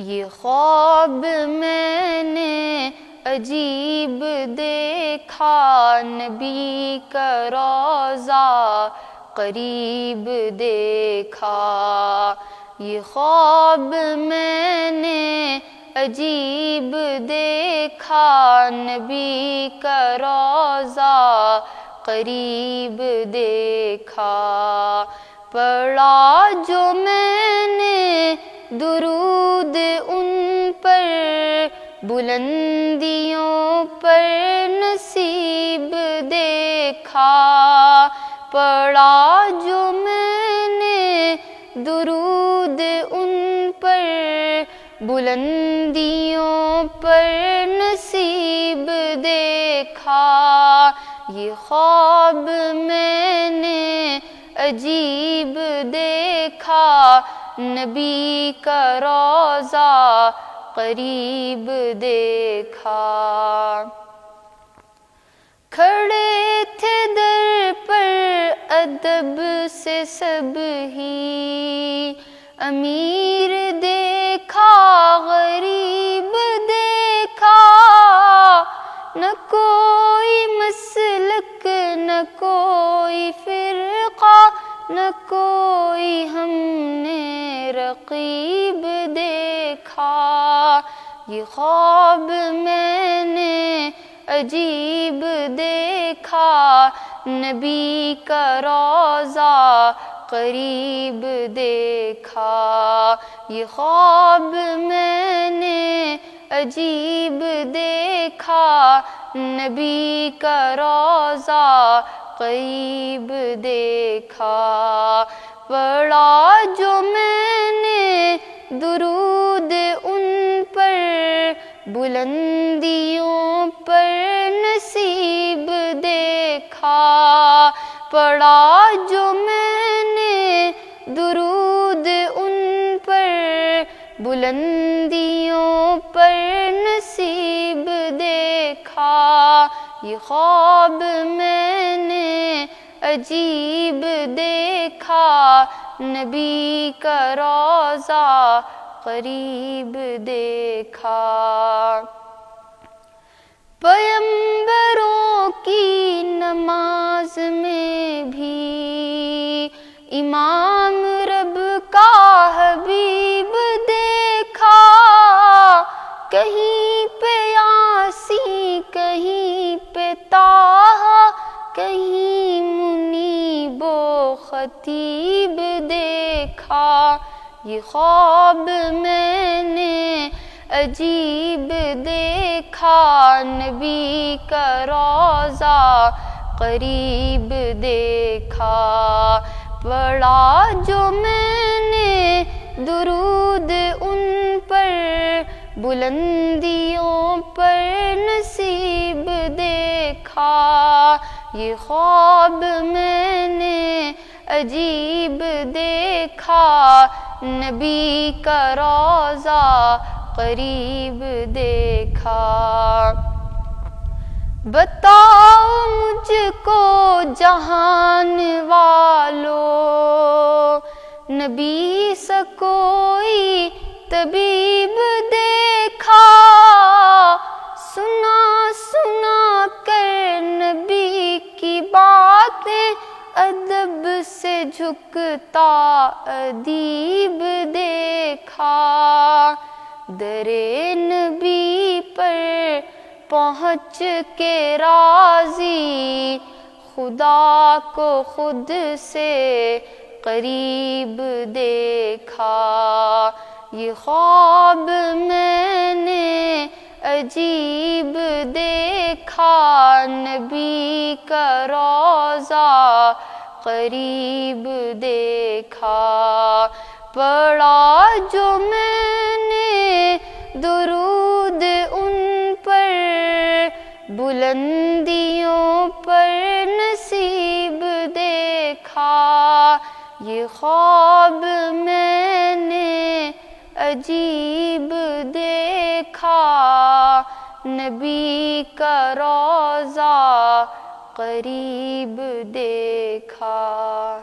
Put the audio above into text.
یہ خواب میں نے عجیب دیکھا، نبی کا روضہ قریب دیکھا۔ یہ خواب میں نے عجیب دیکھا، نبی کا روضہ قریب دیکھا۔ پڑھا جو میں نے درود ان پر، بلندیوں پر نصیب دیکھا۔ پڑھا جو میں نے درود ان پر، بلندیوں پر نصیب دیکھا۔ یہ خواب میں نے عجیب دیکھا، نبی کا روضہ قریب دیکھا۔ کھڑے تھے در پر ادب سے سب ہی، امیر دیکھا غریب دیکھا۔ نہ کوئی مسلک نہ کوئی فرقہ، نہ کوئی ہم نے رقیب دیکھا۔ یہ خواب میں نے عجیب دیکھا، نبی کا روضہ قریب دیکھا۔ یہ خواب میں نے عجیب دیکھا، نبی کا روضہ قریب دیکھا۔ پڑھا جو میں نے درود ان پر، بلندیوں پر نصیب دیکھا۔ پڑھا جو میں نے درود ان پر، بلندیوں پر نصیب دیکھا۔ یہ خواب میں نے عجیب دیکھا، نبی کا روضہ قریب دیکھا۔ پیغمبروں کی نماز میں بھی امام رب کا حبیب دیکھا۔ کہیں پہ یاسین کہیں پہ طٰہٰ، کہیں منیب و خطیب دیکھا۔ یہ خواب میں نے عجیب دیکھا، نبی کا روضہ قریب دیکھا۔ پڑھا جو میں نے درود ان پر، بلندیوں پر نصیب دیکھا۔ یہ خواب میں نے عجیب دیکھا، نبی کا روضہ قریب دیکھا۔ بتاؤ مجھ کو جہان والو، نبی سا کوئی طبیب دیکھا۔ سنا سنا کر نبی کی باتیں، ادب سے جھکتا ادیب دیکھا۔ در نبی پر پہنچ کے راضی، خدا کو خود سے قریب دیکھا۔ یہ خواب میں نے عجیب دیکھا، نبی کا روضہ قریب دیکھا۔ پڑھا جو میں نے درود ان پر، بلندیوں پر نصیب دیکھا۔ یہ خواب میں نے عجیب دیکھا، نبی کا روضہ قریب دیکھا۔